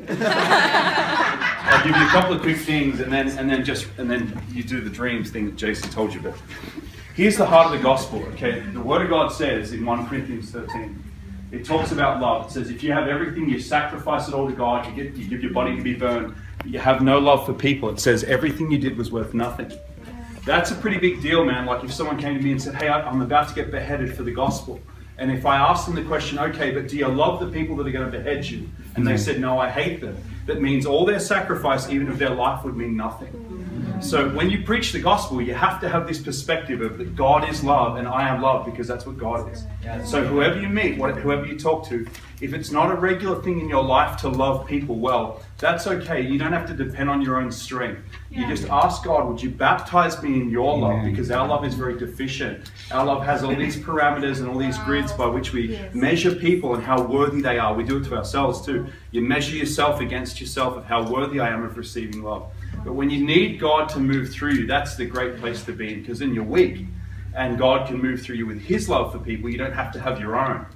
I'll give you a couple of quick things, and then you do the dreams thing that Jason told you. But here's the heart of the gospel. Okay, the Word of God says in 1 Corinthians 13, it talks about love. It says if you have everything, you sacrifice it all to God. You give your body to be burned. But you have no love for people. It says everything you did was worth nothing. That's a pretty big deal, man. Like if someone came to me and said, hey, I'm about to get beheaded for the gospel. And if I asked them the question, okay, but do you love the people that are going to behead you? And they said, no, I hate them. That means all their sacrifice, even if their life would mean nothing. So when you preach the gospel, you have to have this perspective of that God is love and I am love, because that's what God is. So whoever you meet, whoever you talk to, if it's not a regular thing in your life to love people well, that's okay. You don't have to depend on your own strength. You just ask God, would you baptize me in your love? Because our love is very deficient. Our love has all these parameters and all these grids by which we measure people and how worthy they are. We do it to ourselves too. You measure yourself against yourself of how worthy I am of receiving love. But when you need God to move through you, that's the great place to be, because then you're weak and God can move through you with His love for people. You don't have to have your own.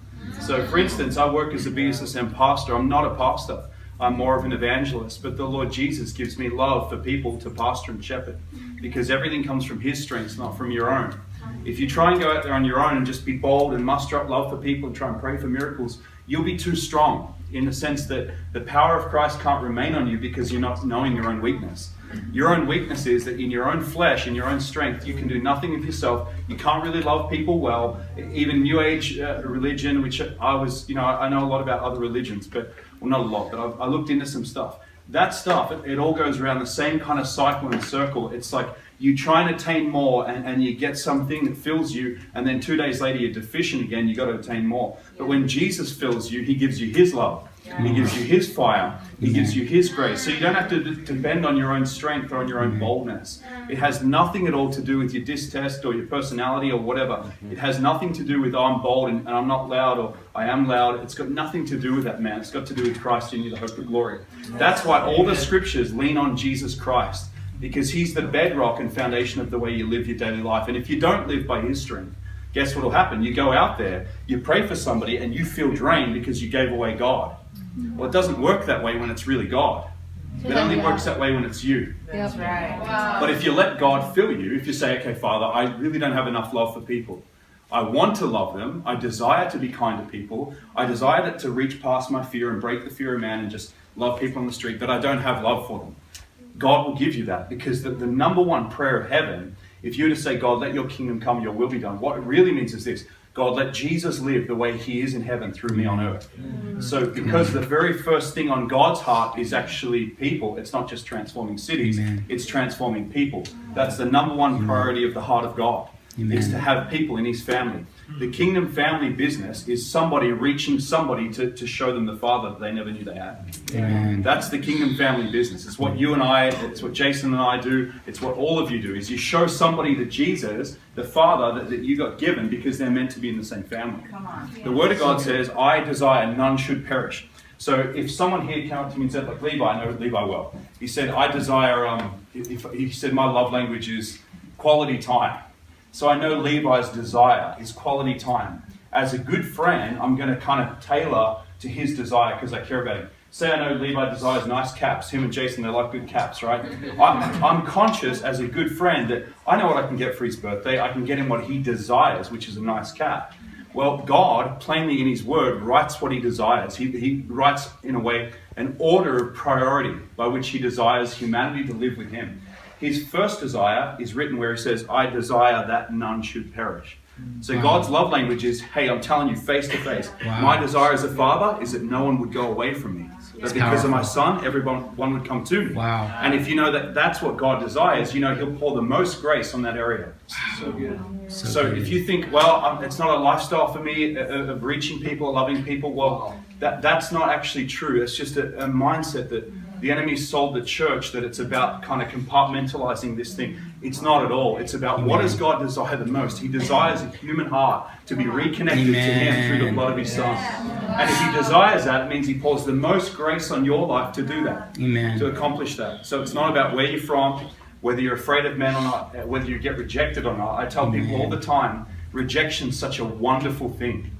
So for instance, I work as a BSSM pastor. I'm not a pastor. I'm more of an evangelist. But the Lord Jesus gives me love for people to pastor and shepherd, because everything comes from His strengths, not from your own. If you try and go out there on your own and just be bold and muster up love for people and try and pray for miracles, you'll be too strong, in the sense that the power of Christ can't remain on you because you're not knowing your own weakness. Your own weakness is that in your own flesh, in your own strength, you can do nothing of yourself. You can't really love people well. Even New Age religion, which I know a lot about other religions, but, well, not a lot, but I looked into some stuff. That stuff, it all goes around the same kind of cycle and circle. It's like you try and attain more and you get something that fills you, and then 2 days later you're deficient again, you got to attain more. But when Jesus fills you, He gives you His love. He gives you His fire. He gives you His grace. So you don't have to depend on your own strength or on your own boldness. It has nothing at all to do with your distest or your personality or whatever. It has nothing to do with, oh, I'm bold and I'm not loud, or I am loud. It's got nothing to do with that, man. It's got to do with Christ in you, the hope of glory. That's why all the scriptures lean on Jesus Christ, because He's the bedrock and foundation of the way you live your daily life. And if you don't live by His strength, guess what will happen? You go out there, you pray for somebody, and you feel drained because you gave away God. Well, it doesn't work that way when it's really God. It only works that way when it's you. That's right. Wow. But if you let God fill you, if you say, okay, Father, I really don't have enough love for people. I want to love them. I desire to be kind to people. I desire to reach past my fear and break the fear of man and just love people on the street, but I don't have love for them. God will give you that, because the number one prayer of heaven, if you were to say, God, let your kingdom come, your will be done, what it really means is this: God, let Jesus live the way He is in heaven through me on earth. So because the very first thing on God's heart is actually people, it's not just transforming cities, it's transforming people. That's the number one priority of the heart of God, is to have people in His family. The kingdom family business is somebody reaching somebody to show them the Father that they never knew they had. Amen. That's the kingdom family business. It's what you and I, it's what Jason and I do, it's what all of you do, is you show somebody that Jesus, the Father that you got given, because they're meant to be in the same family. Come on. The Word of God says, I desire none should perish. So if someone here came up to me and said, like Levi, I know Levi well, he said, I desire, he said, my love language is quality time. So I know Levi's desire is quality time. As a good friend, I'm going to kind of tailor to his desire because I care about him. Say I know Levi desires nice caps. Him and Jason, they like good caps, right? I'm conscious as a good friend that I know what I can get for his birthday. I can get him what he desires, which is a nice cap. Well, God, plainly in His Word, writes what He desires. He writes, in a way, an order of priority by which He desires humanity to live with Him. His first desire is written where He says, I desire that none should perish. So God's love language is, hey, I'm telling you face to face, my desire as a father is that no one would go away from me. That because of my son, everyone would come to me. Wow. And if you know that that's what God desires, you know He'll pour the most grace on that area. So good. So if you think, well, it's not a lifestyle for me of reaching people, loving people, well, that's not actually true. It's just a mindset that the enemy sold the church, that it's about kind of compartmentalizing this thing. It's not at all. It's about what does God desire the most? He desires a human heart to be reconnected to Him through the blood of His Son. And if He desires that, it means He pours the most grace on your life to do that, to accomplish that. So it's not about where you're from, whether you're afraid of men or not, whether you get rejected or not. I tell people all the time, rejection's such a wonderful thing.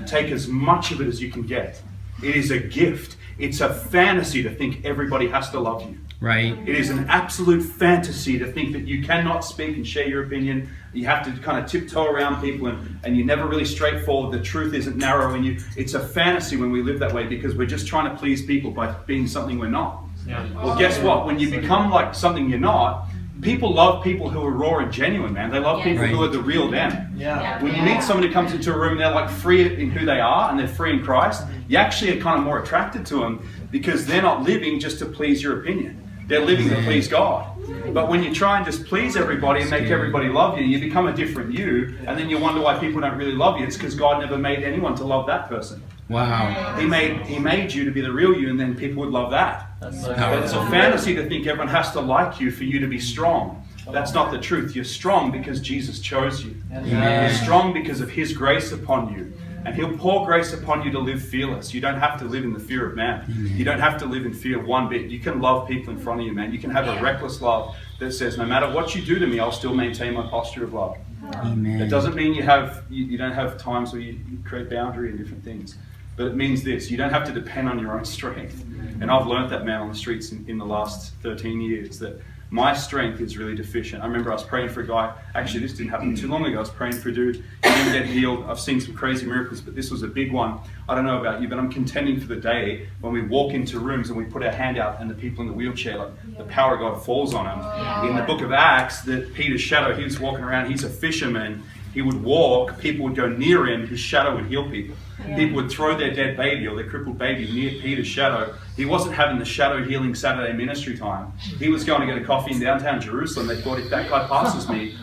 Take as much of it as you can get. It is a gift. It's a fantasy to think everybody has to love you. Right. It is an absolute fantasy to think that you cannot speak and share your opinion. You have to kind of tiptoe around people and you're never really straightforward. The truth isn't narrow in you. It's a fantasy when we live that way because we're just trying to please people by being something we're not. Yeah. Well, guess what? When you become like something you're not, people love people who are raw and genuine, man. They love people who are the real them. Yeah. When you meet someone who comes into a room and they're like free in who they are and they're free in Christ, you actually are kind of more attracted to them because they're not living just to please your opinion. They're living to please God. But when you try and just please everybody and make everybody love you, you become a different you, and then you wonder why people don't really love you. It's because God never made anyone to love that person. Wow. He made you to be the real you, and then people would love that. That's But it's a fantasy to think everyone has to like you for you to be strong. That's not the truth. You're strong because Jesus chose you. You're strong because of His grace upon you. And He'll pour grace upon you to live fearless. You don't have to live in the fear of man. You don't have to live in fear one bit. You can love people in front of you, man. You can have a reckless love that says, no matter what you do to me, I'll still maintain my posture of love. Amen. It doesn't mean you don't have times where you create boundary and different things. But it means this, you don't have to depend on your own strength. And I've learned that, man, on the streets in the last 13 years, that my strength is really deficient. I remember I was praying for a guy, actually this didn't happen too long ago, I was praying for a dude, he didn't get healed. I've seen some crazy miracles, but this was a big one. I don't know about you, but I'm contending for the day when we walk into rooms and we put our hand out and the people in the wheelchair, like the power of God falls on them. In the book of Acts, that Peter's shadow, he was walking around, he's a fisherman, he would walk, people would go near him, his shadow would heal people. People would throw their dead baby or their crippled baby near Peter's shadow. He wasn't having the shadow healing Saturday ministry time. He was going to get a coffee in downtown Jerusalem. They thought, if that guy passes me,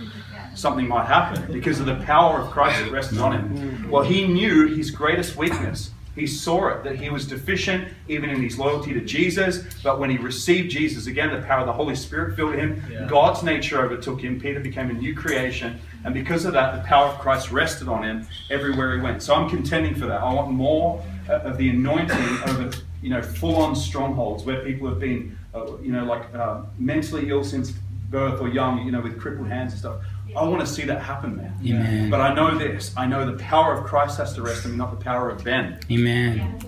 something might happen because of the power of Christ that rested on him. Well, he knew his greatest weakness. He saw it, that he was deficient even in his loyalty to Jesus. But when he received Jesus, again, the power of the Holy Spirit filled him. God's nature overtook him. Peter became a new creation. And because of that, the power of Christ rested on him everywhere he went. So I'm contending for that. I want more of the anointing over, full-on strongholds where people have been, mentally ill since birth or young, with crippled hands and stuff. I want to see that happen, man. Amen. But I know this. I know the power of Christ has to rest on me, not the power of Ben. Amen.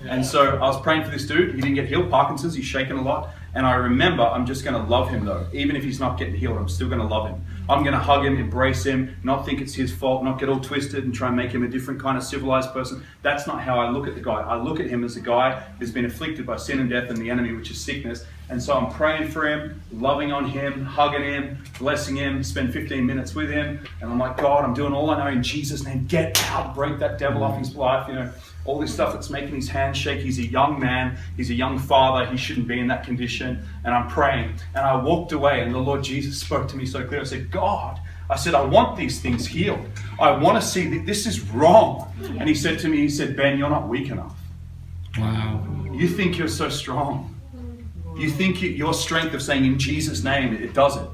And so I was praying for this dude. He didn't get healed. Parkinson's. He's shaking a lot. And I remember I'm just going to love him, though. Even if he's not getting healed, I'm still going to love him. I'm going to hug him, embrace him, not think it's his fault, not get all twisted and try and make him a different kind of civilized person. That's not how I look at the guy. I look at him as a guy who's been afflicted by sin and death and the enemy, which is sickness. And so I'm praying for him, loving on him, hugging him, blessing him, spend 15 minutes with him. And I'm like, God, I'm doing all I know in Jesus' name. Get out, break that devil off his life, all this stuff that's making his hands shake. He's a young man. He's a young father. He shouldn't be in that condition. And I'm praying. And I walked away and the Lord Jesus spoke to me so clear. I said, God, I want these things healed. I want to see that this is wrong. And he said to me, Ben, you're not weak enough. Wow. You think you're so strong. You think your strength of saying in Jesus' name, it does it.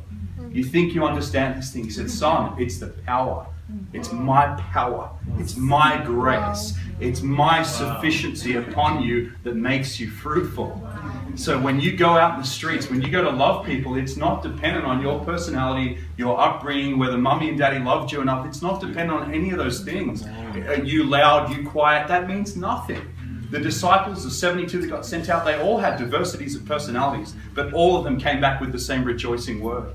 You think you understand this thing. He said, son, it's the power. It's my power. It's my grace. It's my sufficiency upon you that makes you fruitful. So when you go out in the streets, when you go to love people, it's not dependent on your personality, your upbringing, whether mummy and daddy loved you enough. It's not dependent on any of those things. Are you loud, you quiet? That means nothing. The disciples, the 72 that got sent out, they all had diversities of personalities, but all of them came back with the same rejoicing word.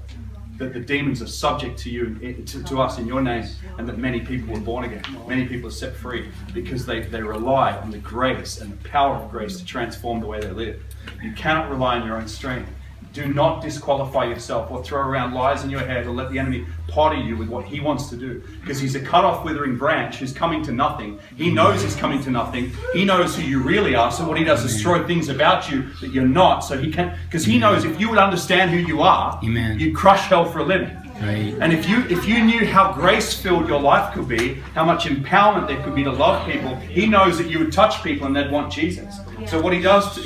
That the demons are subject to you, to us in your name, and that many people were born again. Many people are set free because they rely on the grace and the power of grace to transform the way they live. You cannot rely on your own strength. Do not disqualify yourself or throw around lies in your head or let the enemy potter you with what he wants to do. Because he's a cut-off, withering branch who's coming to nothing. He knows he's coming to nothing. He knows who you really are. So what he does is throw things about you that you're not. So he can, because he knows if you would understand who you are, you'd crush hell for a living. Right. And if you knew how grace-filled your life could be, how much empowerment there could be to love people, he knows that you would touch people and they'd want Jesus. So what he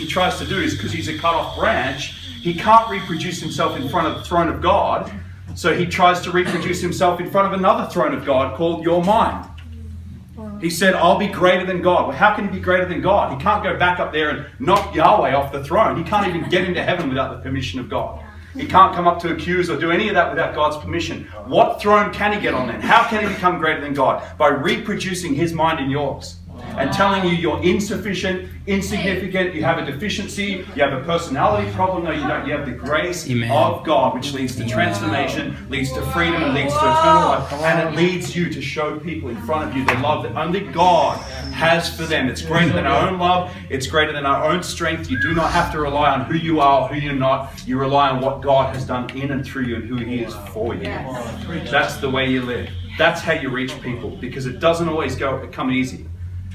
tries to do is, because he's a cut-off branch, he can't reproduce himself in front of the throne of God, so he tries to reproduce himself in front of another throne of God called your mind. He said, I'll be greater than God. Well, how can he be greater than God? He can't go back up there and knock Yahweh off the throne. He can't even get into heaven without the permission of God. He can't come up to accuse or do any of that without God's permission. What throne can he get on then? How can he become greater than God? By reproducing his mind in yours. and telling you you're insufficient, insignificant, you have a deficiency, you have a personality problem. No, you don't. You have the grace of God, which leads to transformation, leads to freedom, and leads to eternal life. And it leads you to show people in front of you the love that only God has for them. It's greater than our own love. It's greater than our own strength. You do not have to rely on who you are or who you're not. You rely on what God has done in and through you and who He is for you. That's the way you live. That's how you reach people, because it doesn't always come easy.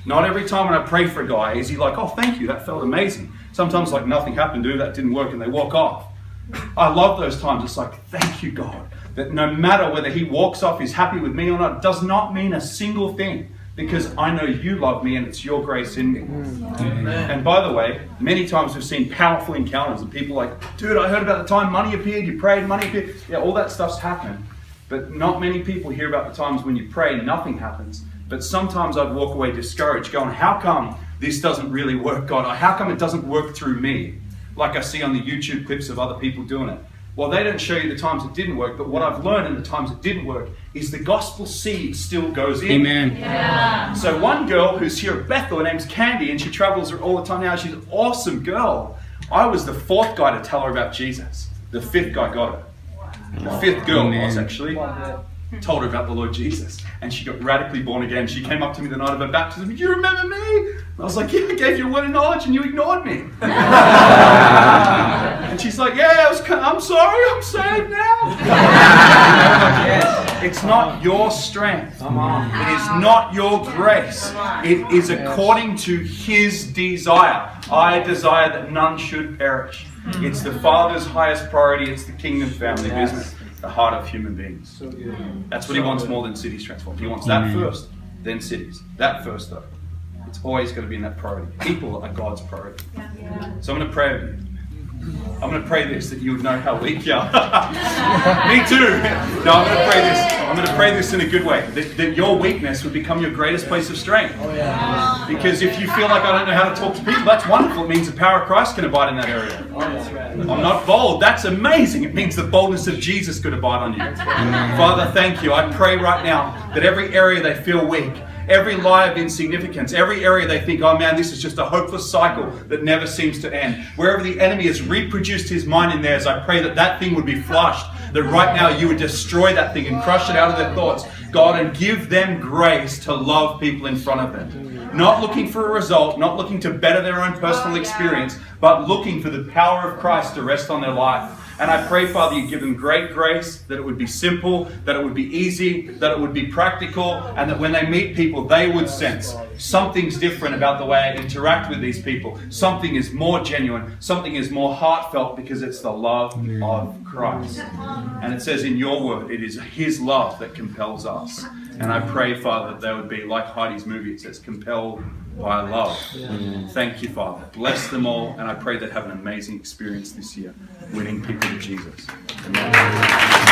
Not every time when I pray for a guy is he like, oh, thank you, that felt amazing. Sometimes like nothing happened, dude, that didn't work, and they walk off. I love those times. It's like, thank you, God, that no matter whether he walks off, is happy with me or not, does not mean a single thing, because I know you love me and it's your grace in me. And by the way, many times we've seen powerful encounters and people like, dude, I heard about the time money appeared, you prayed, money appeared. Yeah, all that stuff's happened. But not many people hear about the times when you pray and nothing happens. But sometimes I'd walk away discouraged, going, how come this doesn't really work, God? Or how come it doesn't work through me? Like I see on the YouTube clips of other people doing it. Well, they don't show you the times it didn't work, but what I've learned in the times it didn't work is the gospel seed still goes in. Amen. Yeah. So one girl who's here at Bethel, her name's Candy, and she travels all the time now. She's an awesome girl. I was the fourth guy to tell her about Jesus. The fifth guy got her. The fifth girl was actually. Told her about the Lord Jesus, and she got radically born again. She came up to me the night of her baptism. Do you remember me? I was like, yeah, I gave you a word of knowledge and you ignored me. And she's like, yeah, I'm sorry, I'm saved now. It's not your strength. It is not your grace. It is according to His desire. I desire that none should perish. It's the Father's highest priority. It's the kingdom family business. The heart of human beings. That's what He wants more than cities transformed. He wants that first, then cities. That first, though. It's always going to be in that priority. People are God's priority. So I'm going to pray over you. I'm going to pray this, that you would know how weak you are. Me too. No, I'm going to pray this. I'm going to pray this in a good way. That your weakness would become your greatest place of strength. Because if you feel like I don't know how to talk to people, that's wonderful. It means the power of Christ can abide in that area. I'm not bold. That's amazing. It means the boldness of Jesus could abide on you. Father, thank you. I pray right now that every area they feel weak, every lie of insignificance, every area they think, oh man, this is just a hopeless cycle that never seems to end. Wherever the enemy has reproduced his mind in theirs, I pray that that thing would be flushed, that right now you would destroy that thing and crush it out of their thoughts, God, and give them grace to love people in front of them. Not looking for a result, not looking to better their own personal experience, but looking for the power of Christ to rest on their life. And I pray, Father, you give them great grace, that it would be simple, that it would be easy, that it would be practical, and that when they meet people, they would sense something's different about the way I interact with these people. Something is more genuine, something is more heartfelt, because it's the love of Christ. And it says in your word, it is His love that compels us. And I pray, Father, that they would be like Heidi's movie. It says, compelled by love. Thank you, Father. Bless them all. And I pray they'd have an amazing experience this year, winning people to Jesus. Amen.